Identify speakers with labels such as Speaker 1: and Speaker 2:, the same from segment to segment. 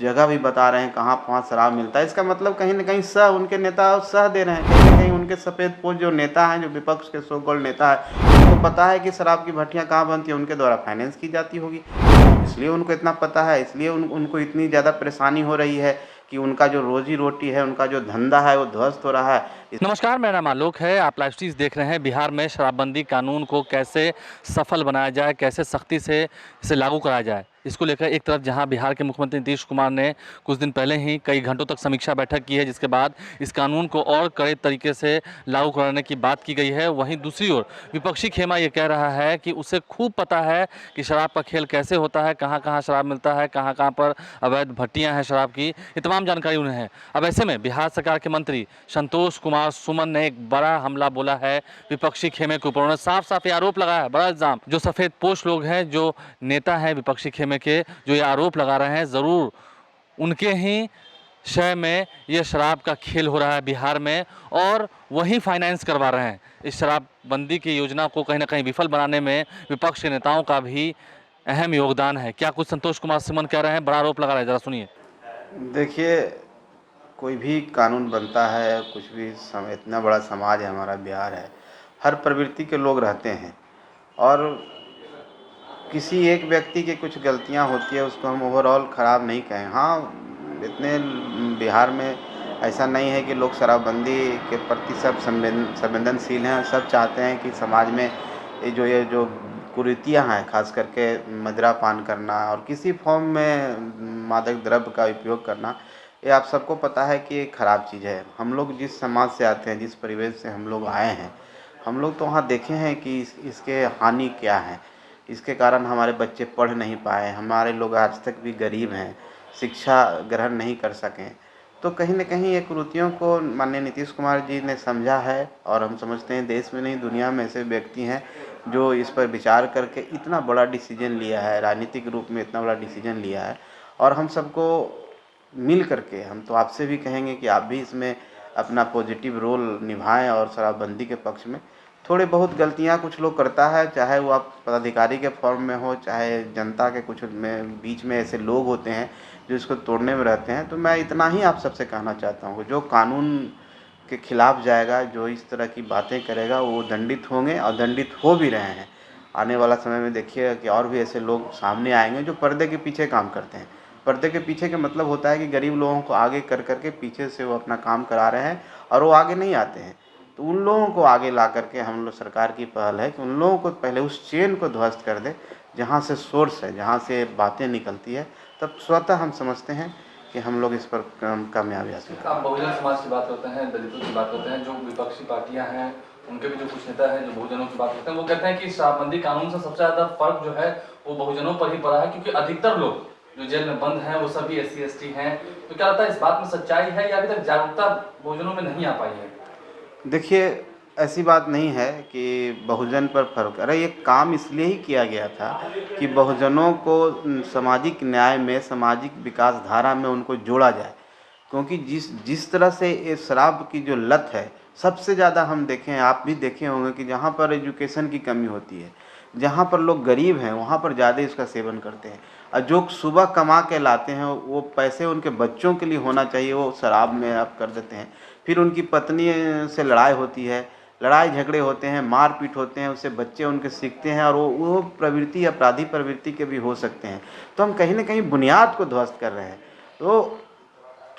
Speaker 1: जगह भी बता रहे हैं कहाँ वहाँ शराब मिलता है। इसका मतलब कहीं न कहीं उनके नेता सह दे रहे हैं। कहीं न कहीं उनके सफ़ेदपोश जो नेता हैं, जो विपक्ष के सो कॉल्ड नेता हैं, उनको पता है कि शराब की भट्टियाँ कहाँ बनती हैं, उनके द्वारा फाइनेंस की जाती होगी। इसलिए उनको इतना पता है, इसलिए उनको इतनी ज़्यादा परेशानी हो रही है कि उनका जो रोज़ी-रोटी है, उनका जो धंधा है, वो ध्वस्त हो रहा है।
Speaker 2: नमस्कार, मेरा नाम आलोक है। आप लाइव स्ट्रीम देख रहे हैं। बिहार में शराबबंदी कानून को कैसे सफल बनाया जाए, कैसे सख्ती से इसे लागू कराया जाए, इसको लेकर एक तरफ जहां बिहार के मुख्यमंत्री नीतीश कुमार ने कुछ दिन पहले ही कई घंटों तक समीक्षा बैठक की है, जिसके बाद इस कानून को और कड़े तरीके से लागू कराने की बात की गई है। वहीं दूसरी ओर विपक्षी खेमा ये कह रहा है कि उसे खूब पता है कि शराब का खेल कैसे होता है, कहाँ कहाँ शराब मिलता है, कहाँ कहाँ पर अवैध भट्टियाँ हैं शराब की, ये तमाम जानकारी उन्हें है। अब ऐसे में बिहार सरकार के मंत्री संतोष कुमार सुमन ने एक बड़ा हमला बोला है विपक्षी खेमे के ऊपर। उन्होंने साफ साफ ये आरोप लगाया है, बड़ा इल्जाम, जो सफेद पोश लोग हैं, जो नेता हैं विपक्षी खेमे के, जो ये आरोप लगा रहे हैं, जरूर उनके ही शय में ये शराब का खेल हो रहा है बिहार में, और वही फाइनेंस करवा रहे हैं। इस शराबबंदी की योजना को कहीं ना कहीं विफल बनाने में विपक्ष के नेताओं का भी अहम योगदान है। क्या कुछ संतोष कुमार सुमन कह रहे हैं, बड़ा आरोप लगा रहे हैं, जरा सुनिए।
Speaker 1: देखिए, कोई भी कानून बनता है, कुछ भी इतना बड़ा समाज है हमारा बिहार है, हर प्रवृत्ति के लोग रहते हैं और किसी एक व्यक्ति की कुछ गलतियां होती है, उसको हम ओवरऑल ख़राब नहीं कहें। हाँ, इतने बिहार में ऐसा नहीं है कि लोग शराबबंदी के प्रति सब संवेदनशील हैं। सब चाहते हैं कि समाज में ये जो कुरीतियाँ हैं, ख़ास करके मदिरा पान करना और किसी फॉर्म में मादक द्रव्य का उपयोग करना, ये आप सबको पता है कि ये ख़राब चीज़ है। हम लोग जिस समाज से आते हैं, जिस परिवेश से हम लोग आए हैं, हम लोग तो वहाँ देखे हैं कि इसके हानि क्या है। इसके कारण हमारे बच्चे पढ़ नहीं पाए, हमारे लोग आज तक भी गरीब हैं, शिक्षा ग्रहण नहीं कर सकें। तो कहीं न कहीं ये कुरीतियों को माननीय नीतीश कुमार जी ने समझा है और हम समझते हैं देश में नहीं दुनिया में ऐसे व्यक्ति हैं जो इस पर विचार करके इतना बड़ा डिसीजन लिया है, राजनीतिक रूप में इतना बड़ा डिसीजन लिया है। और हम सबको मिल करके, हम तो आपसे भी कहेंगे कि आप भी इसमें अपना पॉजिटिव रोल निभाएँ और शराबबंदी के पक्ष में। थोड़ी बहुत गलतियाँ कुछ लोग करता है, चाहे वो आप पदाधिकारी के फॉर्म में हो, चाहे जनता के कुछ में बीच में ऐसे लोग होते हैं जो इसको तोड़ने में रहते हैं। तो मैं इतना ही आप सबसे कहना चाहता हूँ, जो कानून के खिलाफ जाएगा, जो इस तरह की बातें करेगा, वो दंडित होंगे और दंडित हो भी रहे हैं। आने वाला समय में देखिएगा कि और भी ऐसे लोग सामने आएंगे जो पर्दे के पीछे काम करते हैं। पर्दे के पीछे का मतलब होता है कि गरीब लोगों को आगे कर करके पीछे से वो अपना काम करा रहे हैं और वो आगे नहीं आते हैं। तो उन लोगों को आगे ला करके हम लोग, सरकार की पहल है कि उन लोगों को पहले उस चेन को ध्वस्त कर दे जहाँ से सोर्स है, जहाँ से बातें निकलती है। तब स्वतः हम समझते हैं कि हम लोग इस पर कामयाबी हासिल करें।
Speaker 2: आप बहुजन समाज की बात करते हैं, दलितों की बात करते हैं, जो विपक्षी पार्टियां हैं उनके भी जो कुछ नेता हैं जो बहुजनों की बात करते हैं, वो कहते हैं कि शराबबंदी कानून से सबसे ज्यादा फर्क जो है वो बहुजनों पर ही पड़ा है, क्योंकि अधिकतर लोग जो जेल में बंद हैं वो सभी SC ST हैं। तो क्या लगता है, इस बात में सच्चाई है या अभी तक जागरूकता बहुजनों में नहीं आ पाई है?
Speaker 1: देखिए, ऐसी बात नहीं है कि बहुजन पर फ़र्क, अरे ये काम इसलिए ही किया गया था कि बहुजनों को सामाजिक न्याय में, सामाजिक विकास धारा में उनको जोड़ा जाए। क्योंकि जिस जिस तरह से ये शराब की जो लत है, सबसे ज़्यादा हम देखें, आप भी देखे होंगे कि जहाँ पर एजुकेशन की कमी होती है, जहाँ पर लोग गरीब हैं, वहाँ पर ज़्यादा इसका सेवन करते हैं। और जो सुबह कमा के लाते हैं, वो पैसे उनके बच्चों के लिए होना चाहिए, वो शराब में आप कर देते हैं। फिर उनकी पत्नी से लड़ाई होती है, लड़ाई झगड़े होते हैं, मारपीट होते हैं, उससे बच्चे उनके सीखते हैं और वो प्रवृत्ति अपराधी प्रवृत्ति के भी हो सकते हैं। तो हम कहीं न कहीं बुनियाद को ध्वस्त कर रहे हैं। तो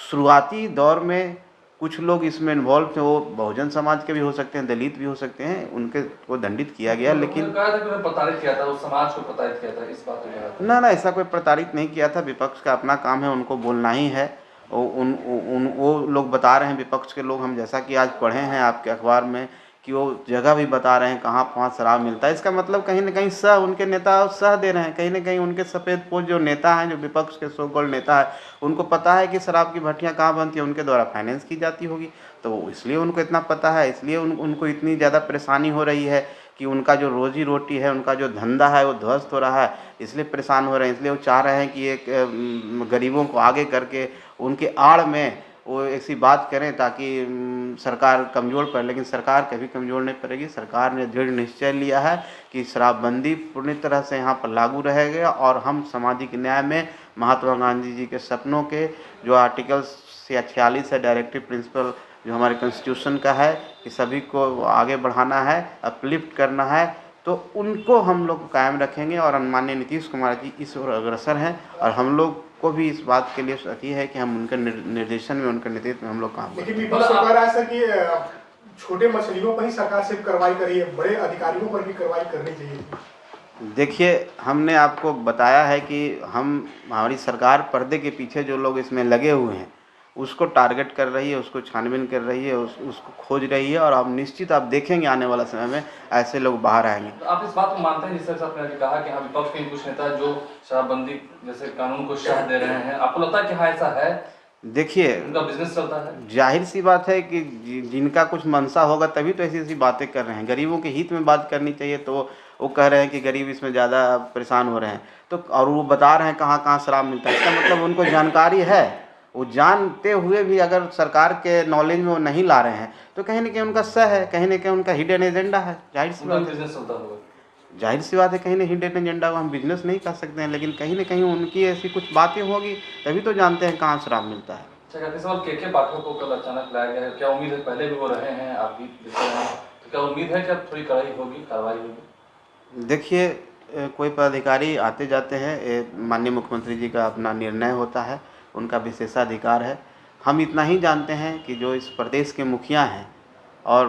Speaker 1: शुरुआती दौर में कुछ लोग इसमें इन्वॉल्व थे, वो बहुजन समाज के भी हो सकते हैं, दलित भी हो सकते हैं, उनके को दंडित किया गया। लेकिन
Speaker 2: कहा था कि उन्हें प्रताड़ित किया था, उस समाज को प्रताड़ित किया था, इस बात को कहा था।
Speaker 1: ना ऐसा कोई प्रताड़ित नहीं किया था। विपक्ष का अपना काम है, उनको बोलना ही है। वो लोग बता रहे हैं, विपक्ष के लोग, हम जैसा कि आज पढ़े हैं आपके अखबार में कि वो जगह भी बता रहे हैं कहाँ वहाँ शराब मिलता है। इसका मतलब कहीं न कहीं उनके नेता सह दे रहे हैं। कहीं न कहीं उनके सफ़ेदपोश जो नेता हैं, जो विपक्ष के सो कॉल्ड नेता हैं, उनको पता है कि शराब की भट्टियाँ कहाँ बनती हैं, उनके द्वारा फाइनेंस की जाती होगी। तो इसलिए उनको इतना पता है, इसलिए उनको इतनी ज़्यादा परेशानी हो रही है कि उनका जो रोज़ी-रोटी है, उनका जो धंधा है, वो ध्वस्त हो रहा है। इसलिए परेशान हो रहे हैं, इसलिए वो चाह रहे हैं कि एक गरीबों को आगे करके उनके आड़ में वो ऐसी बात करें ताकि सरकार कमज़ोर पड़े, लेकिन सरकार कभी कमज़ोर नहीं पड़ेगी। सरकार ने दृढ़ निश्चय लिया है कि शराबबंदी पूर्ण तरह से यहाँ पर लागू रहेगा और हम सामाजिक न्याय में महात्मा गांधी जी के सपनों के जो आर्टिकल 46 है, डायरेक्टिव प्रिंसिपल जो हमारे कॉन्स्टिट्यूशन का है कि सभी को आगे बढ़ाना है, अपलिफ्ट करना है, तो उनको हम लोग कायम रखेंगे। और माननीय नीतीश कुमार जी इस ओर अग्रसर हैं और हम लोग को भी इस बात के लिए अति है कि हम उनके निर्देशन में, उनके नेतृत्व में हम लोग काम करें।
Speaker 3: लेकिन विपक्ष कह रहा है सर कि छोटे मछलियों पर ही सरकार सिर्फ कार्रवाई करी है, बड़े अधिकारियों पर भी कार्रवाई करनी चाहिए।
Speaker 1: देखिए, हमने आपको बताया है कि हमारी सरकार पर्दे के पीछे जो लोग इसमें लगे हुए हैं उसको टारगेट कर रही है, उसको छानबीन कर रही है, उसको खोज रही है और आप निश्चित आप देखेंगे आने वाला समय में ऐसे लोग बाहर आएंगे।
Speaker 2: तो आप इस बात को मानते हैं, जिस आपने अभी कहा कि हाँ विपक्ष के कुछ नेता जो शराबबंदी जैसे कानून को शह दे रहे हैं, आपको लगता है कि हाँ ऐसा है?
Speaker 1: देखिए,
Speaker 2: उनका बिजनेस चलता है।
Speaker 1: जाहिर सी बात है कि जिनका कुछ मंशा होगा तभी तो ऐसी ऐसी बातें कर रहे हैं। गरीबों के हित में बात करनी चाहिए तो वो कह रहे हैं कि गरीब इसमें ज़्यादा परेशान हो रहे हैं, तो और वो बता रहे हैं कहाँ कहाँ शराब मिलता है। इसका मतलब उनको जानकारी है। वो जानते हुए भी अगर सरकार के नॉलेज में वो नहीं ला रहे हैं तो कहीं न कहीं उनका सह है, कहीं न कहीं उनका हिडन एजेंडा है। जाहिर सी बात है,
Speaker 2: बिजनेस चलता होगा।
Speaker 1: जाहिर सी बात है, कहीं न हिडन एजेंडा को हम बिजनेस नहीं कह सकते हैं, लेकिन कहीं न कहीं उनकी ऐसी कुछ बातें होगी तभी तो जानते हैं कहाँ शराब मिलता है।
Speaker 2: अच्छा, सवाल के पाठक को कल अचानक लाया गया है, क्या उम्मीद है? पहले भी वो रहे हैं, आप भी दिख रहे हैं, तो क्या उम्मीद है कि अब थोड़ी कड़ाई होगी, कार्रवाई होगी?
Speaker 1: देखिए, कोई पदाधिकारी आते जाते हैं, माननीय मुख्यमंत्री जी का अपना निर्णय होता है, उनका विशेषाधिकार है। हम इतना ही जानते हैं कि जो इस प्रदेश के मुखिया हैं और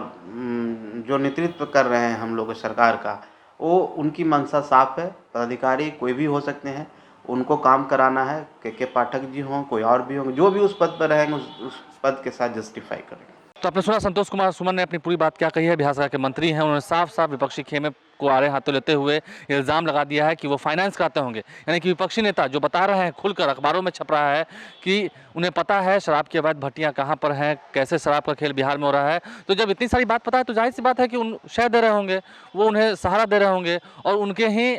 Speaker 1: जो नेतृत्व कर रहे हैं हम लोग सरकार का, वो उनकी मंशा साफ है। पदाधिकारी कोई भी हो सकते हैं, उनको काम कराना है। के पाठक जी हों, कोई और भी होंगे, जो भी उस पद पर रहेंगे उस पद के साथ जस्टिफाई करेंगे।
Speaker 2: तो आपने सुना संतोष कुमार सुमन ने अपनी पूरी बात क्या कही है। बिहार सरकार के मंत्री हैं, उन्होंने साफ साफ विपक्षी खेमे को आड़े हाथों लेते हुए इल्ज़ाम लगा दिया है कि वो फाइनेंस कराते होंगे। यानी कि विपक्षी नेता जो बता रहे हैं, खुलकर अखबारों में छप रहा है कि उन्हें पता है शराब की अवैध भट्टियाँ कहाँ पर हैं, कैसे शराब का खेल बिहार में हो रहा है। तो जब इतनी सारी बात पता है तो जाहिर सी बात है कि उन शह दे रहे होंगे, वो उन्हें सहारा दे रहे होंगे और उनके ही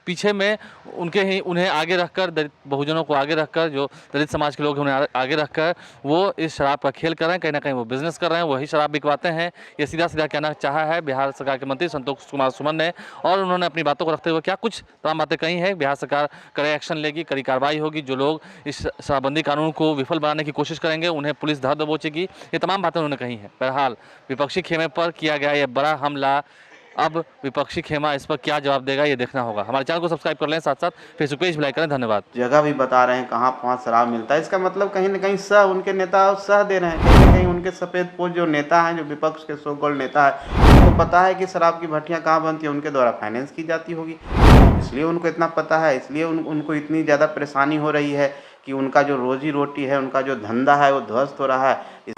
Speaker 2: पीछे में उन्हें आगे रखकर, दलित बहुजनों को आगे रखकर, जो दलित समाज के लोग हैं उन्हें आगे रखकर वो इस शराब का खेल कर रहे हैं। कहीं ना कहीं वो बिजनेस कर रहे हैं, वही शराब बिकवाते हैं। ये सीधा सीधा कहना चाहा है बिहार सरकार के मंत्री संतोष कुमार सुमन ने। और उन्होंने अपनी बातों को रखते हुए क्या कुछ तमाम बातें कही हैं। बिहार सरकार कड़े एक्शन लेगी, कड़ी कार्रवाई होगी। जो लोग इस शराबबंदी कानून को विफल बनाने की कोशिश करेंगे उन्हें पुलिस धर दबोचेगी। ये तमाम बातें उन्होंने कही हैं। बहरहाल विपक्षी खेमे पर किया गया ये बड़ा हमला, अब विपक्षी खेमा इस पर क्या जवाब देगा ये देखना होगा। हमारे चैनल को सब्सक्राइब कर लें, साथ साथ फेसबुक पेज भी लाइक करें। धन्यवाद।
Speaker 1: जगह भी बता रहे हैं कहाँ कहाँ शराब मिलता है, इसका मतलब कहीं ना कहीं सह उनके नेता सह दे रहे हैं। कहीं ना कहीं उनके सफ़ेद पोश जो नेता हैं, जो विपक्ष के सो कॉल्ड नेता है, उनको पता है कि शराब की भट्टियाँ कहाँ बनती हैं, उनके द्वारा फाइनेंस की जाती होगी, इसलिए उनको इतना पता है। इसलिए उनको इतनी ज़्यादा परेशानी हो रही है कि उनका जो रोजी रोटी है, उनका जो धंधा है वो ध्वस्त हो रहा है।